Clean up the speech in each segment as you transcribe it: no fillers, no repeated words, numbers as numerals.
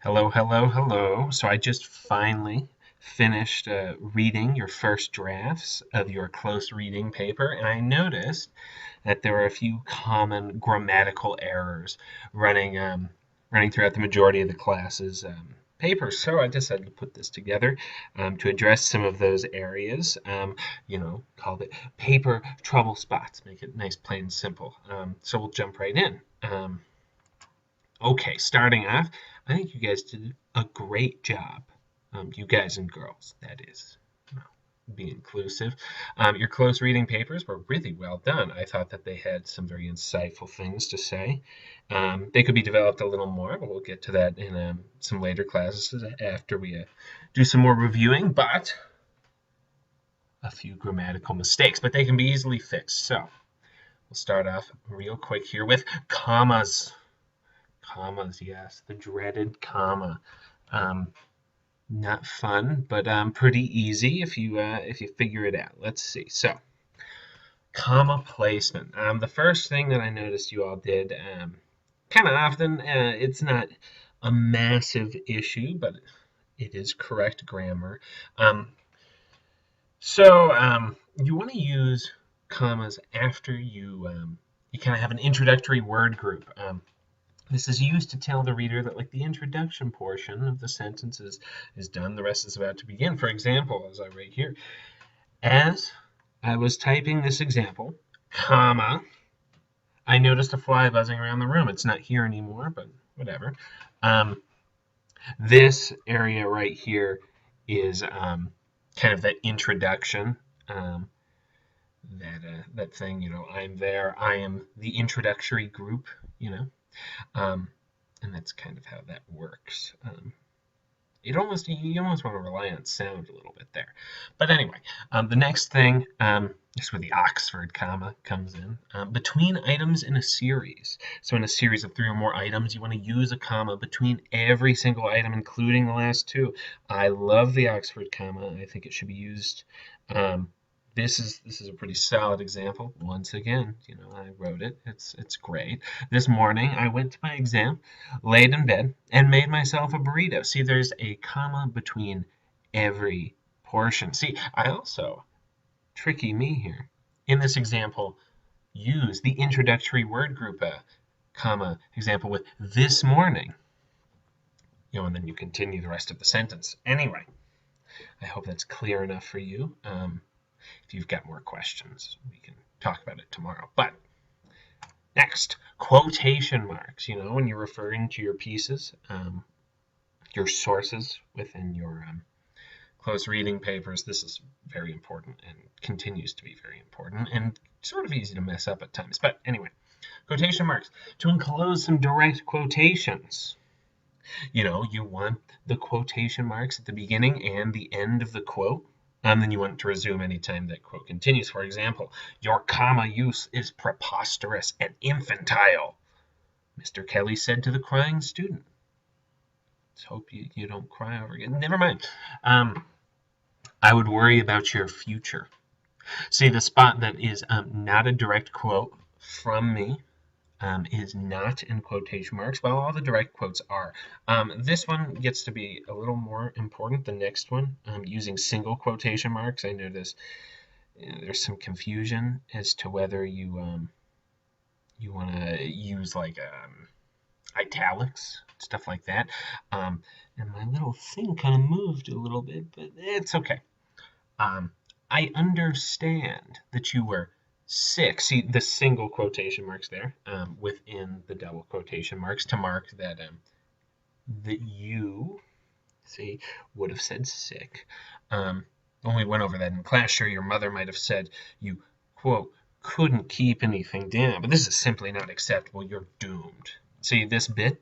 Hello, hello, hello. So I just finally finished reading your first drafts of your close reading paper, and I noticed that there were a few common grammatical errors running running throughout the majority of the class's papers. So I decided to put this together to address some of those areas. Called it paper trouble spots. Make it nice, plain, and simple. So we'll jump right in. Okay, starting off, I think you guys did a great job. You guys and girls, that is. Be inclusive. Your close reading papers were really well done. I thought that they had some very insightful things to say. They could be developed a little more, but we'll get to that in some later classes after we do some more reviewing. But a few grammatical mistakes, but they can be easily fixed. So we'll start off real quick here with commas. Commas, yes, the dreaded comma. Um, Not fun, but pretty easy if you figure it out. Let's see. So, comma placement. The first thing that I noticed you all did kind of often. It's not a massive issue, but it is correct grammar. Um, you want to use commas after you kind of have an introductory word group. This is used to tell the reader that, like, the introduction portion of the sentence is done. The rest is about to begin. For example, as I write here, as I was typing this example, comma, I noticed a fly buzzing around the room. It's not here anymore, but whatever. Um, this area right here is kind of that introduction. That thing, I'm there. I am the introductory group, um, and that's kind of how that works. You almost want to rely on sound a little bit there. But anyway, the next thing is where the Oxford comma comes in. Between items in a series. So in a series of 3 or more items, you want to use a comma between every single item, including the last 2. I love the Oxford comma. I think it should be used. This is a pretty solid example. Once again, I wrote it. It's great. This morning I went to my exam, laid in bed, and made myself a burrito. See, there's a comma between every portion. See, I also, tricky me here, in this example, use the introductory word group, comma, example with this morning. And then you continue the rest of the sentence. Anyway, I hope that's clear enough for you. If you've got more questions, we can talk about it tomorrow. But next, quotation marks. When you're referring to your pieces, your sources within your close reading papers, this is very important and continues to be very important and sort of easy to mess up at times. But anyway, quotation marks. To enclose some direct quotations. You want the quotation marks at the beginning and the end of the quote. Then you want to resume anytime that quote continues. For example, your comma use is preposterous and infantile, Mr. Kelly said to the crying student. Let's hope you don't cry over again. Never mind. I would worry about your future. See, the spot that is not a direct quote from me is not in quotation marks, while all the direct quotes are. This one gets to be a little more important. The next one, using single quotation marks, I notice there's some confusion as to whether you want to use like italics, stuff like that. And my little thing kind of moved a little bit, but it's okay. I understand that you were sick. See the single quotation marks there within the double quotation marks to mark that that you would have said sick. When we went over that in class, sure, your mother might have said you, quote, couldn't keep anything down, but this is simply not acceptable. You're doomed. See this bit?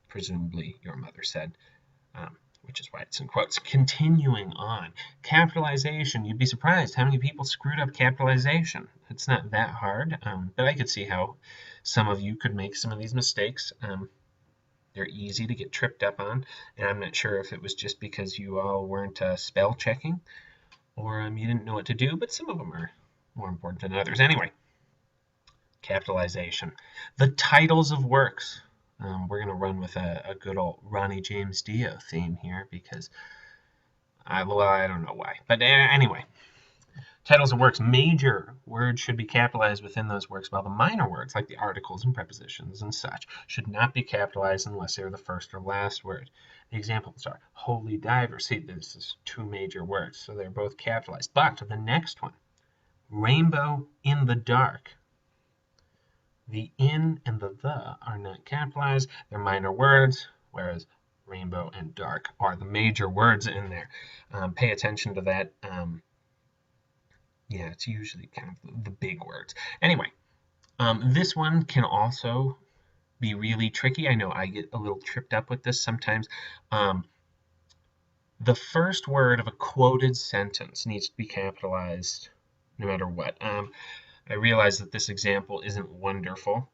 Presumably your mother said, which is why it's in quotes. Continuing on, capitalization. You'd be surprised how many people screwed up capitalization. It's not that hard, but I could see how some of you could make some of these mistakes. They're easy to get tripped up on, and I'm not sure if it was just because you all weren't spell checking or you didn't know what to do, but some of them are more important than others. Anyway, capitalization. The titles of works. We're going to run with a good old Ronnie James Dio theme here because I don't know why. But anyway, titles of works, major words should be capitalized within those works, while the minor words, like the articles and prepositions and such, should not be capitalized unless they're the first or last word. The examples are holy diver. See, this is two major words, so they're both capitalized. But the next one, rainbow in the dark. The in and the are not capitalized. They're minor words, whereas rainbow and dark are the major words in there. Pay attention to that. Yeah, it's usually kind of the big words. Anyway, this one can also be really tricky. I know I get a little tripped up with this sometimes. The first word of a quoted sentence needs to be capitalized no matter what. I realize that this example isn't wonderful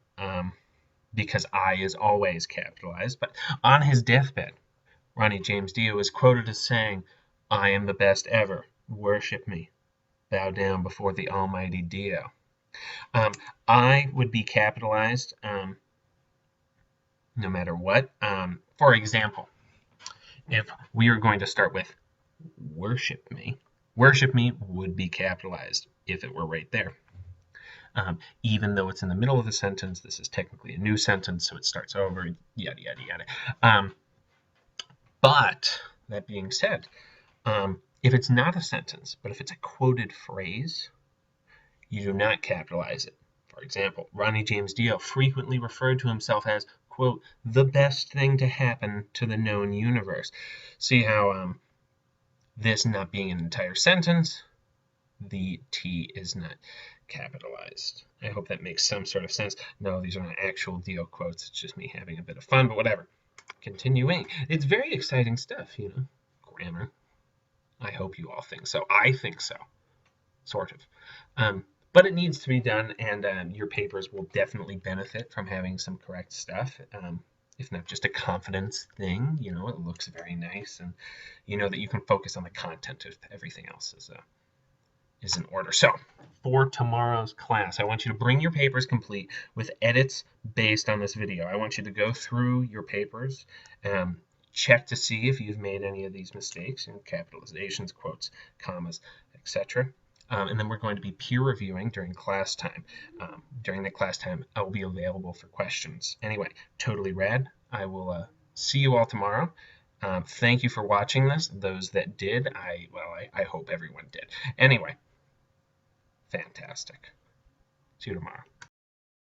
because I is always capitalized, but on his deathbed, Ronnie James Dio is quoted as saying, "I am the best ever. Worship me. Bow down before the almighty Dio." I would be capitalized no matter what. For example, if we are going to start with worship me would be capitalized if it were right there. Even though it's in the middle of the sentence, this is technically a new sentence, so it starts over, yada, yada, yada. But that being said, if it's not a sentence, but if it's a quoted phrase, you do not capitalize it. For example, Ronnie James Dio frequently referred to himself as, quote, the best thing to happen to the known universe. See how this not being an entire sentence, the T is not capitalized. I hope that makes some sort of sense. No, these are not actual Dio quotes. It's just me having a bit of fun, but whatever. Continuing. It's very exciting stuff, you know, grammar. I hope you all think so. I think so, sort of. But it needs to be done, and your papers will definitely benefit from having some correct stuff. If not just a confidence thing, you know, it looks very nice, and you know that you can focus on the content if everything else is in order. So for tomorrow's class, I want you to bring your papers complete with edits based on this video. I want you to go through your papers, check to see if you've made any of these mistakes in capitalizations, quotes, commas, etc. And then we're going to be peer reviewing during class time. During the class time, I will be available for questions. Anyway, totally rad. I will see you all tomorrow. Thank you for watching this. Those that did, I hope everyone did. Anyway, fantastic. See you tomorrow.